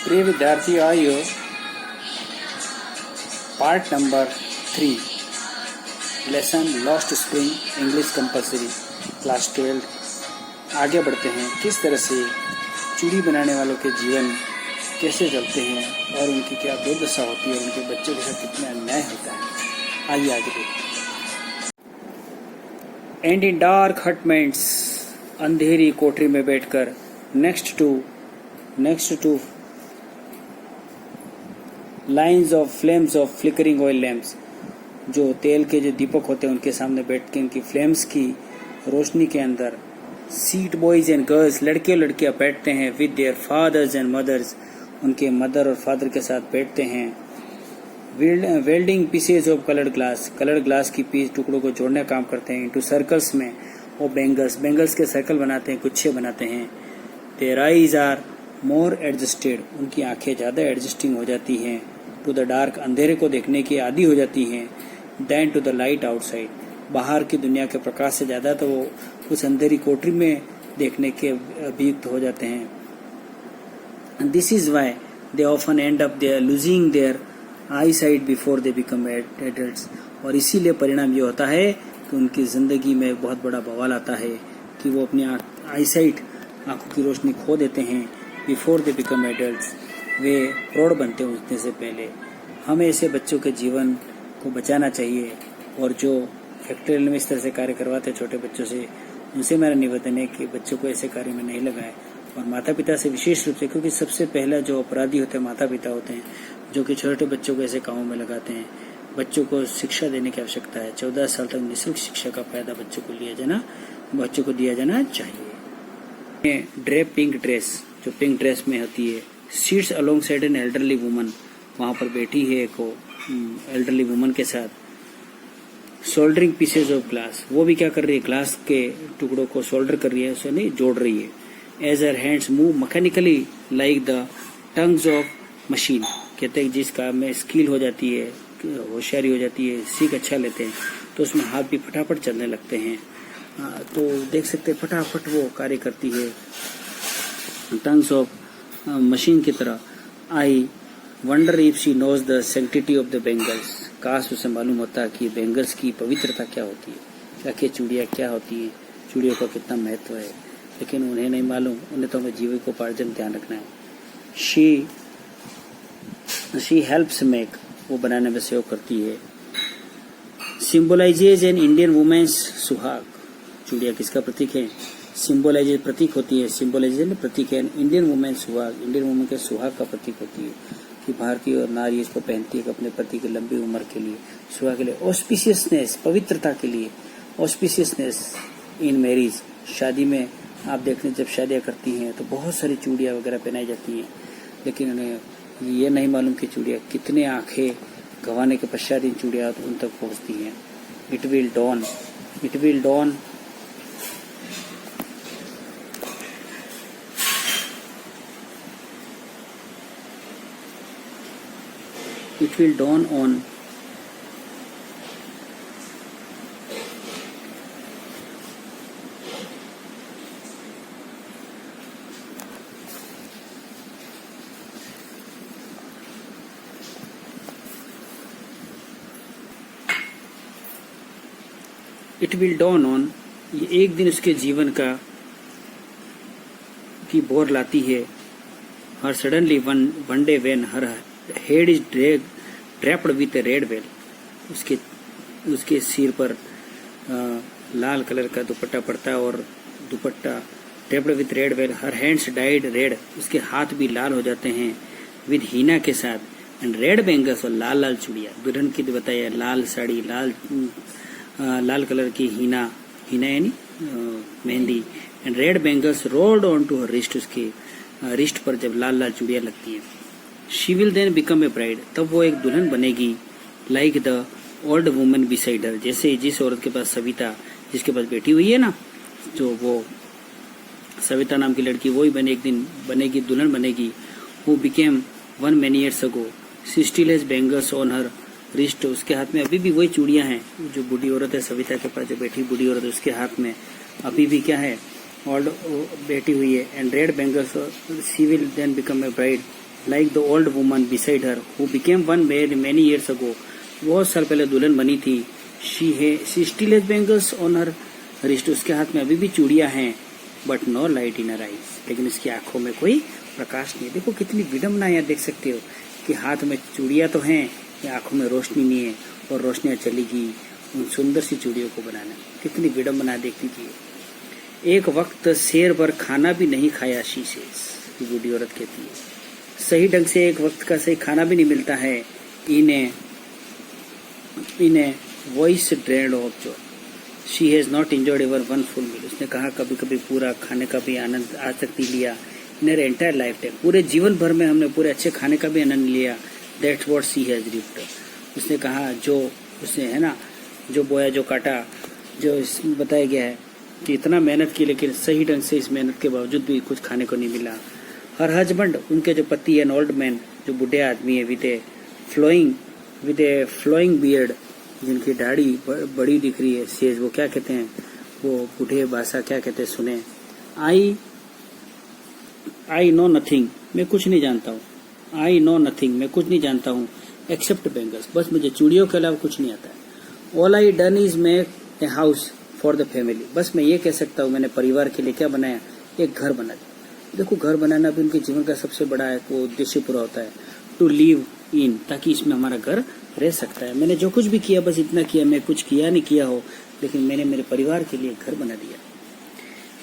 प्रिय विद्यार्थी आइयो part number 3 lesson lost spring English compulsory class 12 आगे बढ़ते हैं। किस तरह से चूड़ी बनाने वालों के जीवन कैसे चलते हैं और उनकी क्या दुर्दशा होती है, उनके बच्चों के साथ कितना अन्याय होता है। आइए आगे देखते हैं। एंड इन डार्क हटमेंट्स, अंधेरी कोठरी में बैठकर next two lines of flames of flickering oil lamps, जो तेल के जो दीपक होते हैं उनके सामने बैठ के उनकी फ्लेम्स की रोशनी के अंदर सीट बॉयज एंड गर्ल्स, लड़के और लड़कियां बैठते हैं with their fathers and mothers, उनके मदर और फादर के साथ बैठते हैं। Welding pieces of coloured glass की पीस टुकड़ों को जोड़ने का काम करते हैं। इनटू सर्कल्स में और बेंगल्स के सर्कल बनाते हैं, गुच्छे बनाते हैं। Their eyes are more adjusted, उनकी आंखें ज़्यादा एडजस्टिंग हो जाती हैं। टू द डार्क, अंधेरे को देखने की आदी हो जाती हैं। Then to the light outside, बाहर की दुनिया के प्रकाश से ज़्यादा तो वो उस अंधेरी कोठरी में देखने के अभियुक्त हो जाते हैं। This is why they often end up they losing their eyesight before they become adults, और इसीलिए परिणाम ये होता है कि उनकी ज़िंदगी में बहुत बड़ा बवाल आता है कि वो अपनी आई साइट, आंखों की रोशनी खो देते हैं। बिफोर दे बिकम एडल्ट्स, वे प्रौढ़ बनते हैं उठने से पहले। हमें ऐसे बच्चों के जीवन को बचाना चाहिए, और जो फैक्ट्री में इस तरह से कार्य करवाते हैं छोटे बच्चों से, उनसे मेरा निवेदन है कि बच्चों को ऐसे कार्य में नहीं लगाएं। और माता पिता से विशेष रूप से, क्योंकि सबसे पहला जो अपराधी होते हैं माता पिता होते हैं, जो कि छोटे बच्चों को ऐसे कामों में लगाते हैं। बच्चों को शिक्षा देने की आवश्यकता है। 14 साल तक निःशुल्क शिक्षा का फायदा बच्चों को दिया जाना चाहिए। ड्रेप पिंक ड्रेस, जो पिंक ड्रेस में होती है, seats along side an elderly woman, वहाँ पर बैठी है एक एल्डरली वुमन के साथ। सोल्डरिंग पीसेज ऑफ ग्लास, वो भी क्या कर रही है, ग्लास के टुकड़ों को सोल्डर कर रही है, उसे नहीं जोड़ रही है। As her hands move mechanically like the tongs of machine, कहते हैं जिस काम में स्किल हो जाती है, होशियारी हो जाती है, सीख अच्छा लेते हैं, तो उसमें हाथ भी फटाफट चलने लगते हैं। तो देख सकते हैं फटाफट वो कार्य करती है टंग्स ऑफ मशीन की तरह। I wonder if she knows the sanctity of the bangles, काश उसे मालूम होता कि बेंगल्स की पवित्रता क्या होती है, आखिर चूड़ियाँ क्या होती है, चूड़ियों का कितना महत्व है, लेकिन उन्हें नहीं मालूम। उन्हें तो हमें जीविकोपार्जन ध्यान रखना है। शी हेल्प्स मेक, वो बनाने में सहयोग करती है। सिंबलाइजेज एन इंडियन वुमेन्स सुहाग, चूड़ियाँ किसका प्रतीक है, सिंबलाइजेज प्रतीक होती है, सिंबलाइजेशन प्रतीक है। इंडियन वुमेन सुहाग, इंडियन वुमेन के सुहाग का प्रतीक होती है कि भारतीय और नारी इसको पहनती है अपने पति की लंबी उम्र के लिए, सुहाग के लिए। ऑस्पिशियसनेस, पवित्रता के लिए। ऑस्पिशियसनेस इन मैरिज, शादी में आप देखते हैं जब शादियाँ करती हैं तो बहुत सारी चूड़ियाँ वगैरह पहनाई जाती हैं, लेकिन उन्हें ये नहीं मालूम कि चूड़ियाँ कितने आंखें गंवाने के पश्चात इन चूड़ियाँ उन तक पहुँचती हैं। It will dawn, it will dawn it will dawn on it will dawn on, ये एक दिन उसके जीवन का की बोर लाती है। Her suddenly one day when her head is draped with a red veil, उसके सिर पर लाल कलर का दुपट्टा पड़ता है, और दुपट्टा draped with red well. Her hands died red, उसके हाथ भी लाल हो जाते हैं। विद हीना के साथ। एंड रेड बेंगल्स, और लाल लाल चूड़ियाँ, दुल्हन की बताया लाल साड़ी, लाल कलर की हीना यानी मेहंदी। And red bangles rolled on to her wrist, उसके रिस्ट पर जब लाल लाल चूड़ियाँ लगती हैं। She will then become a bride, तब वो एक दुल्हन बनेगी। Like the old woman beside her, जैसे जिस औरत के पास सविता, जिसके पास बैठी हुई है ना, जो वो सविता नाम की लड़की, वो ही एक दिन बनेगी, दुल्हन बनेगी। Who became one many years ago, she still has bangles on her wrist, उसके हाथ में अभी भी वही चूड़ियाँ हैं। जो बूढ़ी औरत है सविता के पास जो बैठी बूढ़ी औरत, उसके हाथ में अभी भी क्या है, ओल्ड बैठी हुई है। And red bangles, she will then become a bride, like the old woman beside her who became one many years ago. बहुत साल पहले दुल्हन बनी थी. She still has bangles on her wrist. उसके हाथ में अभी भी चूड़ियां हैं. But no light in her eyes. लेकिन उसकी आंखों में कोई प्रकाश नहीं है. देखो कितनी विडम्बना यहाँ देख सकते हो कि हाथ में चूड़ियां तो हैं, आंखों में रोशनी नहीं है और रोशनियां चलेगी उन सुंदर सी चूड़ियों को बनाना. कितनी विडम्बना देखती थी. एक वक्त शेर भर खाना भी नहीं खाया शीशेस. बूढ़ी औरत कहती है सही ढंग से एक वक्त का सही खाना भी नहीं मिलता है. इन्हें voice drained of joy. She has not enjoyed ever one full meal. उसने कहा कभी कभी पूरा खाने का भी आनंद आज तक नहीं लिया. इन हर एंटायर लाइफ टाइम, पूरे जीवन भर में हमने पूरे अच्छे खाने का भी आनंद लिया. That's what she has ripped. उसने कहा जो उसने है ना जो बोया जो काटा, जो बताया गया है कि इतना मेहनत की लेकिन सही ढंग से इस मेहनत के बावजूद भी कुछ खाने को नहीं मिला. हर हस्बैंड, उनके जो पति एन ओल्ड मैन, जो बुढ़े आदमी है, विद ए फ्लोइंग बियर्ड, जिनकी दाढ़ी बड़ी दिख रही है. सेज वो क्या कहते हैं, वो बूढ़े भाषा क्या कहते हैं सुने. आई नो नथिंग, मैं कुछ नहीं जानता हूँ. आई नो नथिंग, मैं कुछ नहीं जानता हूँ. एक्सेप्ट बैंगल्स, बस मुझे चूड़ियों के अलावा कुछ नहीं आता है. All I done is make a house for the family. बस मैं ये कह सकता हूँ मैंने परिवार के लिए क्या बनाया, एक घर बना दिया. देखो घर बनाना भी उनके जीवन का सबसे बड़ा एक वो उद्देश्य पूरा होता है. टू लिव इन, ताकि इसमें हमारा घर रह सकता है. मैंने जो कुछ भी किया बस इतना किया, मैं कुछ किया नहीं किया हो, लेकिन मैंने मेरे परिवार के लिए घर बना दिया.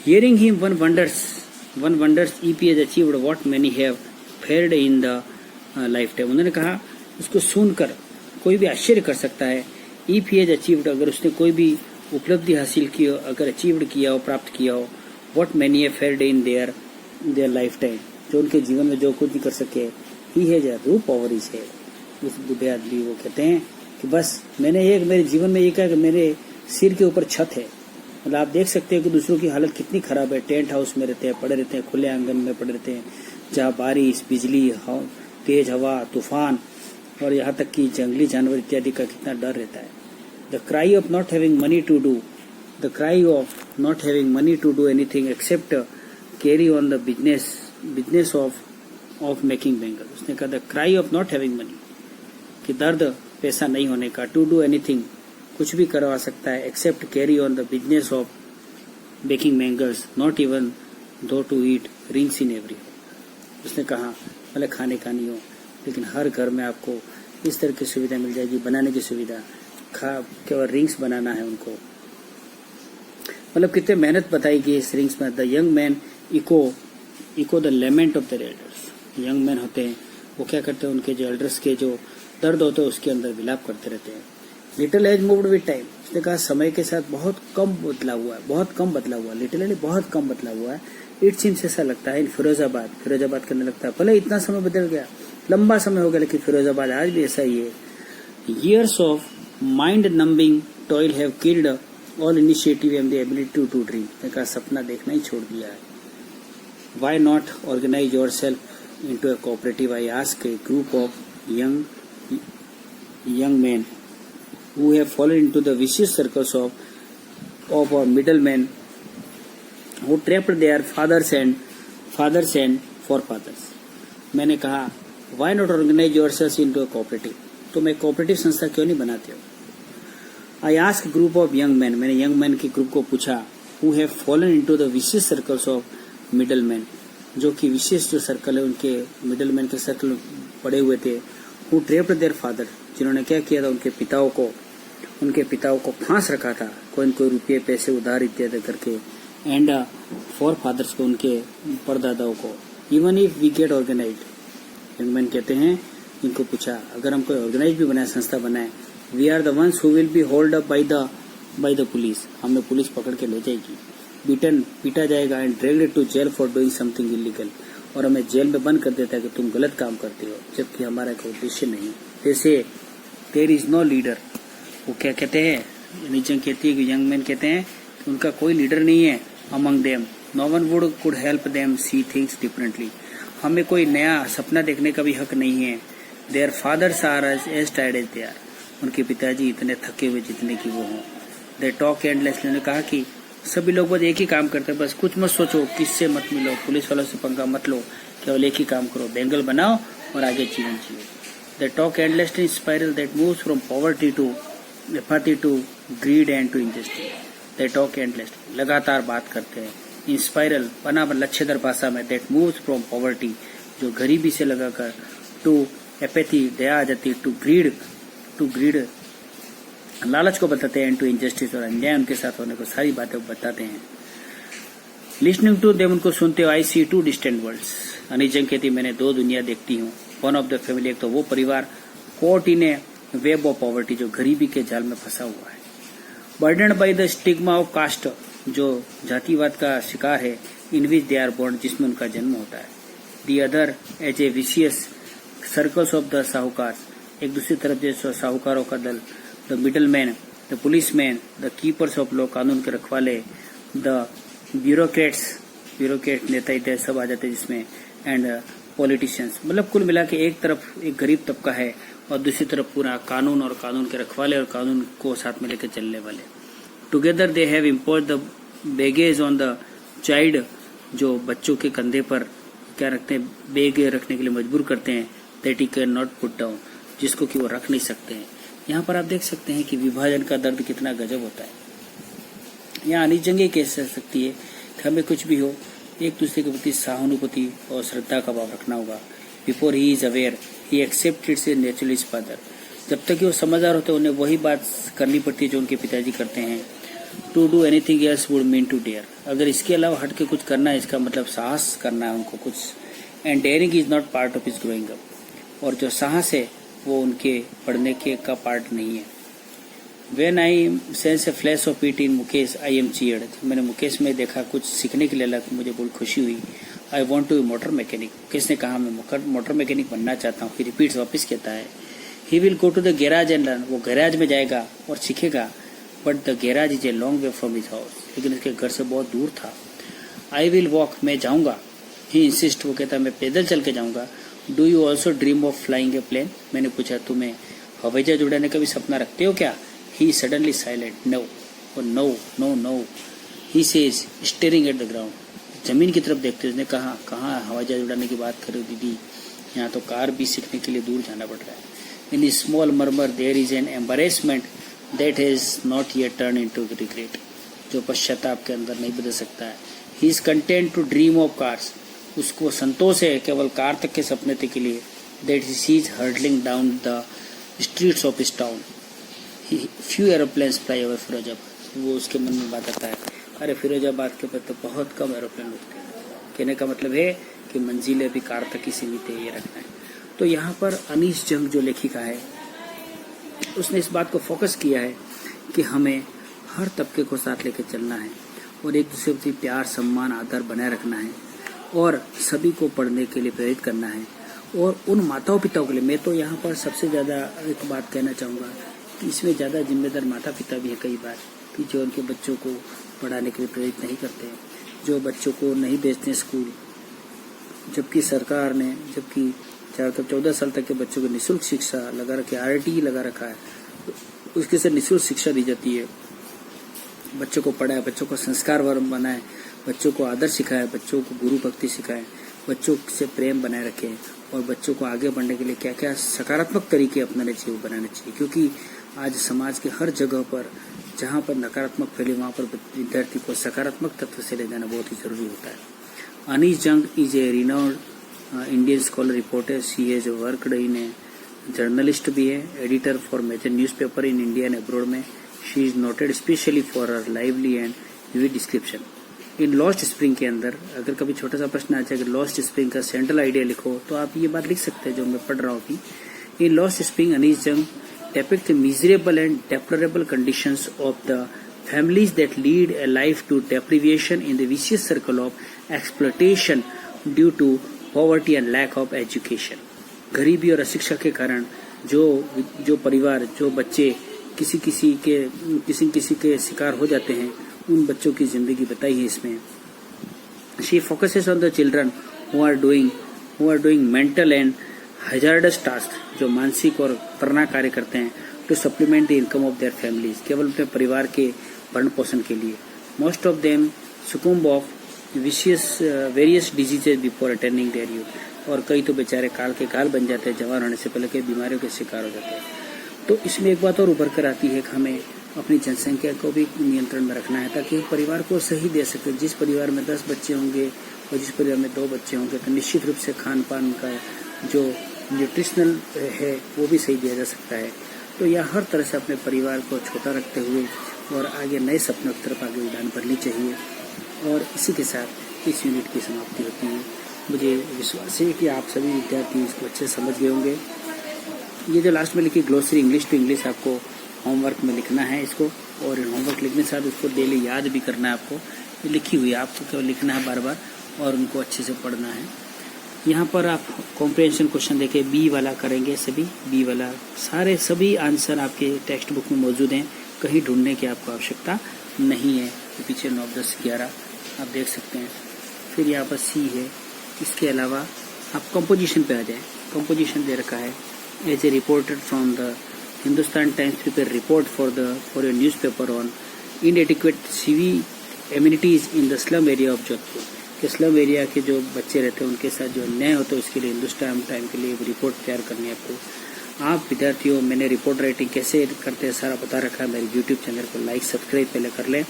Hearing him one wonders if he has achieved what many have fared in the lifetime. उन्होंने कहा उसको सुनकर कोई भी आश्चर्य कर सकता है. इफ ही हैज अचीव्ड, अगर उसने कोई भी उपलब्धि हासिल की हो, अगर अचीव्ड किया हो, प्राप्त किया हो. What many have fared in their lifetime, जो उनके जीवन में जो कुछ भी कर सके. He has a roof over his head. उस बुढ़े आदमी वो कहते हैं कि बस मैंने एक मेरे जीवन में ये कहा कि मेरे सिर के ऊपर छत है. मतलब आप देख सकते हैं कि दूसरों की हालत कितनी खराब है. टेंट हाउस में रहते हैं, पड़े रहते हैं, खुले आंगन में पड़े रहते हैं, जहाँ बारिश, बिजली, तेज हवा, तूफान और यहाँ तक कि जंगली जानवर इत्यादि का कितना डर रहता है. The cry of not having money to do anything except carry on the business of making bangle. उसने कहा the cry of not having money, कि दर्द पैसा नहीं होने का. टू डू एनीथिंग, कुछ भी करवा सकता है. Except carry on the business of making bangles, not even though to eat rings in every. उसने कहा भले खाने का नहीं हो, लेकिन हर घर में आपको इस तरह की सुविधा मिल जाएगी, बनाने की सुविधा. केवल रिंग्स बनाना है उनको. मतलब कितने मेहनत बताई गई इस रिंग्स में. The young man echo the lament of the elders. Young man होते हैं वो क्या करते हैं, उनके जो एल्डर्स के जो दर्द होते हैं उसके अंदर विलाप करते रहते हैं. Little has moved with time. उसने कहा समय के साथ बहुत कम बदलाव हुआ है. लिटिल बहुत कम बदलाव हुआ है. इट सीम्स, ऐसा लगता है. इन फिरोजाबाद करने लगता है. भले इतना समय बदल गया, लंबा समय हो गया, लेकिन फिरोजाबाद आज भी ऐसा ही है. Years of mind-numbing toil have killed all initiative and the ability to dream. का सपना देखना ही छोड़ दिया है. Why not organize yourself into a cooperative? I ask a group of young men who have fallen into the vicious circles of middlemen who trapped their fathers and forefathers. मैंने कहा why not organize yourselves into a cooperative? तो मैं cooperative संस्था क्यों नहीं बनाते हो. I ask group of young man, मैंने यंग मैन के ग्रुप को पूछा. Who have fallen into the vicious circles of middle man, जो कि विशेष जो सर्कल है उनके मिडल मैन के सर्कल पड़े हुए थे. हु ट्रेप्ड देयर फादर, जिन्होंने क्या किया था, उनके पिताओं को फांस रखा था, कोई रुपये पैसे उधार इत्यादि करके. एंड फॉर फादर्स को, उनके परदादाओं को. Even if we get organised, young man कहते हैं इनको पूछा अगर हम कोई ऑर्गेनाइज भी बनाए, संस्था बनाए, we are the ones who will be hold up by the police. हमें पुलिस पकड़ के ले जाएगी, पीटा जाएगा. And dragged to jail for doing something illegal, और हमें जेल में बंद कर देता है कि तुम गलत काम करते हो, जबकि हमारा कोई उद्देश्य नहीं. जैसे देयर इज नो लीडर. वो क्या कहते हैं, कहती है कि यंग मैन कहते हैं कि उनका कोई लीडर नहीं है. Among them no one would could help them see things differently. हमें कोई नया सपना देखने का भी हक नहीं है. Their fathers are as tired as they are. उनके पिताजी इतने थके हुए जितने की वो हों. They talk endlessly. ने कहा कि सभी लोग बस एक ही काम करते हैं, बस कुछ मत सोचो, किससे मत मिलो, पुलिस वालों से पंगा मत लो, केवल एक ही काम करो, बेंगल बनाओ और आगे जीवन जियो। They talk endlessly in spiral that moves from poverty to apathy to greed and to injustice. They talk endlessly, लगातार बात करते हैं इन स्पाइरल बना लच्छेदार भाषा में, that moves from poverty, जो गरीबी से लगाकर, to apathy, दया आ जाती, to greed, लालच को बताते हैं, to injustice, और अन्याय उनके साथ होने को सारी बातें बताते हैं। Listening to them, उनको सुनते हो, I see two distant worlds. Anees जंग कहती मैंने दो दुनिया देखती हूँ। वन ऑफ द फैमिली, एक तो वो परिवार caught in a web of poverty, जो गरीबी के जाल में फंसा हुआ है, burdened by the stigma of caste, जो जातिवाद का शिकार है, इन विच दे आर बोर्न, जिसमें उनका जन्म होता है। The other as a vicious circles of the साहूकार, एक दूसरी तरफ जो साहूकारों का दल, the middle man, the policeman, the keepers of law, कानून के रखवाले, द ब्यूरोक्रेट नेता इत्यादि सब आ जाते हैं जिसमें, एंड पॉलिटिशियंस, मतलब कुल मिला के एक तरफ एक गरीब तबका है और दूसरी तरफ पूरा कानून और कानून के रखवाले और कानून को साथ में लेकर चलने वाले। Together they have impose the baggage on the child, जो बच्चों के कंधे पर क्या रखते हैं, बैग रखने के लिए मजबूर करते हैं, that he can not put down, जिसको कि वो रख नहीं सकते हैं। यहाँ पर आप देख सकते हैं कि विभाजन का दर्द कितना गजब होता है। यहाँ अनीस जंग कह सकती है कि हमें कुछ भी हो, एक दूसरे के प्रति सहानुभूति और श्रद्धा का भाव रखना होगा। Before he is aware he accepted a natural is father, जब तक कि वो समझदार होते हैं उन्हें वही बात करनी पड़ती है जो उनके पिताजी करते हैं। To do anything else would mean to dare, अगर इसके अलावा हट के कुछ करना है इसका मतलब साहस करना है उनको कुछ। And daring is not part of his growing up, और जो साहस है वो उनके पढ़ने के का पार्ट नहीं है। When I sense a flash of it in Mukesh, I am cheered. मैंने मुकेश में देखा कुछ सीखने के लिए अलग, मुझे बहुत खुशी हुई। I want to be motor mechanic. Mukesh ने कहा मैं मोटर मैकेनिक बनना चाहता हूँ। फिर रिपीट्स वापस कहता है he will go to the garage and learn. वो गैराज में जाएगा और सीखेगा, but the garage is a long way from his house. लेकिन उसके घर से बहुत दूर था। I will walk, मैं जाऊँगा। He insist, वो कहता है मैं पैदल चल के जाऊँगा। Do you also dream of flying a plane? मैंने पूछा तुम्हें हवाई जहाज उड़ाने का भी सपना रखते हो क्या? He is suddenly silent. No. Oh, no, no, no. He says, staring at the ground. जमीन की तरफ देखते उसने कहा, कहाँ हवाई जहाज उड़ाने की बात करो दीदी, यहाँ तो कार भी सीखने के लिए दूर जाना पड़ रहा है। In a small murmur there is an embarrassment that has not yet turned into regret, जो पश्चाताप के अंदर नहीं बदल सकता है। He is content to dream of cars. उसको संतोष है केवल कार तक के सपने के लिए। That he sees hurtling down the streets of his town. Few aeroplanes fly over Firozabad, वो उसके मन में बात आता है, अरे फिरोजाबाद के ऊपर तो बहुत कम एरोप्लेन उड़ते हैं। कहने का मतलब है कि मंजिलें भी कार तक ही सीमित है, ये रखना है। तो यहाँ पर अनीस जंग जो लेखिका है उसने इस बात को फोकस किया है कि हमें हर तबके को साथ लेकर चलना है और एक दूसरे के प्यार सम्मान आदर बनाए रखना है और सभी को पढ़ने के लिए प्रेरित करना है। और उन माताओं पिताओं के लिए मैं तो यहाँ पर सबसे ज़्यादा एक बात कहना चाहूँगा कि इसमें ज़्यादा जिम्मेदार माता पिता भी है कई बार, कि जो उनके बच्चों को पढ़ाने के लिए प्रेरित नहीं करते हैं, जो बच्चों को नहीं भेजते स्कूल, जबकि सरकार ने 14 साल तक के बच्चों को निःशुल्क शिक्षा लगा रखी, RT लगा रखा है, उसके से निःशुल्क शिक्षा दी जाती है। बच्चों को पढ़ाए, बच्चों को संस्कारवान बनाए, बच्चों को आदर सिखाए, बच्चों को गुरु भक्ति सिखाए, बच्चों से प्रेम बनाए रखें और बच्चों को आगे बढ़ने के लिए क्या क्या सकारात्मक तरीके अपनाने चाहिए वो बनाने चाहिए। क्योंकि आज समाज के हर जगह पर जहाँ पर नकारात्मक फैले वहाँ पर विद्यार्थी को सकारात्मक तत्व से ले जाना बहुत ही जरूरी होता है। Anees Jung is a renowned Indian scholar reporter, she has worked in a journalist भी है, editor for major newspaper in India and abroad में। She is noted specially for her lively and vivid description. In lost spring के अंदर अगर कभी छोटा सा प्रश्न आ जाए कि लॉस्ट स्प्रिंग का सेंट्रल आइडिया लिखो, तो आप ये बात लिख सकते हैं जो मैं पढ़ रहा हूँ कि इन लॉस्ट स्प्रिंग अनीस जंग depict the miserable and deplorable conditions of the families that lead a life to deprivation in the vicious circle of exploitation due to poverty and lack of education. गरीबी और अशिक्षा के कारण जो परिवार, जो बच्चे किसी के शिकार हो जाते हैं, उन बच्चों की जिंदगी बताई है इसमें। She focuses on the children who are doing mental and hazardous task, जो मानसिक और खतरनाक कार्य करते हैं, to supplement the income of their families, केवल अपने परिवार के भरण पोषण के लिए। Most of them succumb of various diseases before attending their youth. और कई तो बेचारे काल के काल बन जाते हैं जवान होने से पहले, कई बीमारियों के शिकार हो जाते हैं। तो इसमें एक बात और उभर कर आती है कि हमें अपनी जनसंख्या को भी नियंत्रण में रखना है ताकि परिवार को सही दे सके। जिस परिवार में 10 बच्चे होंगे और जिस परिवार में 2 बच्चे होंगे तो निश्चित रूप से खान पान का जो न्यूट्रिशनल है वो भी सही दिया जा सकता है। तो यह हर तरह से अपने परिवार को छोटा रखते हुए और आगे नए सपनों की तरफ आगे उड़ान भरनी चाहिए। और इसी के साथ इस यूनिट की समाप्ति होती है। मुझे विश्वास है कि आप सभी विद्यार्थी इसको अच्छे से समझ गए होंगे। ये जो लास्ट में लिखी ग्लोसरी इंग्लिश टू इंग्लिश आपको होमवर्क में लिखना है इसको, और होमवर्क लिखने के साथ उसको डेली याद भी करना है आपको। ये लिखी हुई है, आपको केवल लिखना है बार बार और उनको अच्छे से पढ़ना है। यहाँ पर आप कॉम्प्रिहेंशन क्वेश्चन देखे बी वाला करेंगे, सभी बी वाला सभी आंसर आपके टेक्स्ट बुक में मौजूद हैं, कहीं ढूंढने की आपको आवश्यकता नहीं है। तो पीछे 9, 10, 11 आप देख सकते हैं। फिर यहाँ पर सी है। इसके अलावा आप कंपोजिशन पे आ जाए। कंपोजिशन दे रखा है, as a reported from the Hindustan Times prepare report for your newspaper on inadequate civic amenities in the slum area of Jodhpur. कि स्लम एरिया के जो बच्चे रहते हैं उनके साथ जो अन्याय होता है उसके लिए हिंदुस्तान टाइम के लिए रिपोर्ट तैयार करनी है आपको। आप विद्यार्थियों, मैंने रिपोर्ट राइटिंग कैसे करते हैं सारा बता रखा है। मेरे यूट्यूब चैनल को लाइक सब्सक्राइब पहले कर लें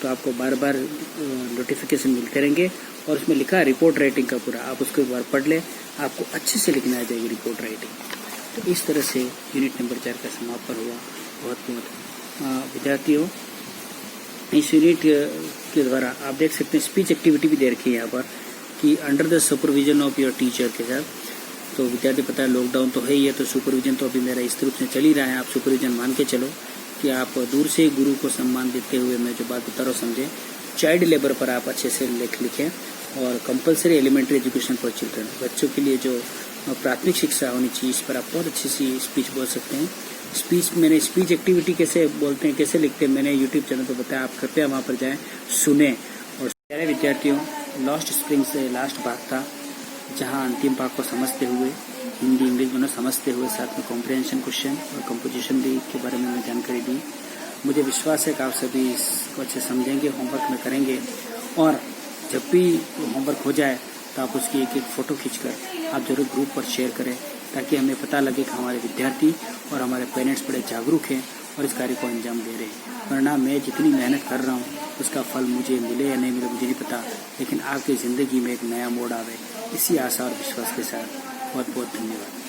तो आपको बार बार नोटिफिकेशन मिलते रहेंगे। और उसमें लिखा है रिपोर्ट राइटिंग का पूरा, आप उसको एक बार पढ़ लें, आपको अच्छे से लिखना आ जाएगी रिपोर्ट राइटिंग। तो इस तरह से यूनिट नंबर 4 का समापन हुआ। बहुत बहुत विद्यार्थियों, इस यूनिट के द्वारा आप देख सकते हैं स्पीच एक्टिविटी भी दे रखी है यहाँ पर कि under the supervision of your teacher के साथ। तो विद्यार्थी पता है लॉकडाउन तो है ही है, तो सुपरविजन तो अभी मेरा इस रूप से चल ही रहा है। आप सुपरविजन मान के चलो कि आप दूर से गुरु को सम्मान देते हुए मैं जो बात बता रहा हूँ समझें। चाइल्ड लेबर पर आप अच्छे से लिखें और compulsory elementary education for children, बच्चों के लिए जो प्राथमिक शिक्षा होनी चाहिए, इस पर आप बहुत अच्छी सी स्पीच बोल सकते हैं। मैंने स्पीच एक्टिविटी कैसे बोलते हैं, कैसे लिखते हैं, मैंने यूट्यूब चैनल पर बताया, आप कृपया वहाँ पर जाएं, सुने। और प्यारे विद्यार्थियों, लास्ट स्प्रिंग से लास्ट भाग था जहाँ अंतिम भाग को समझते हुए हिंदी इंग्लिश दोनों समझते हुए साथ में कॉम्प्रिहेंशन क्वेश्चन और कंपोजिशन भी के बारे में मैं जानकारी दी। मुझे विश्वास है कि आप सभी इसको अच्छे समझेंगे, होमवर्क में करेंगे और जब भी होमवर्क हो जाए तो आप उसकी एक फ़ोटो खींचकर आप जरूर ग्रुप पर शेयर करें ताकि हमें पता लगे कि हमारे विद्यार्थी और हमारे पेरेंट्स बड़े जागरूक हैं और इस कार्य को अंजाम दे रहे हैं। वरना मैं जितनी मेहनत कर रहा हूँ उसका फल मुझे मिले या नहीं मिले मुझे नहीं पता, लेकिन आपकी ज़िंदगी में एक नया मोड़ आवे, इसी आशा और विश्वास के साथ बहुत बहुत धन्यवाद।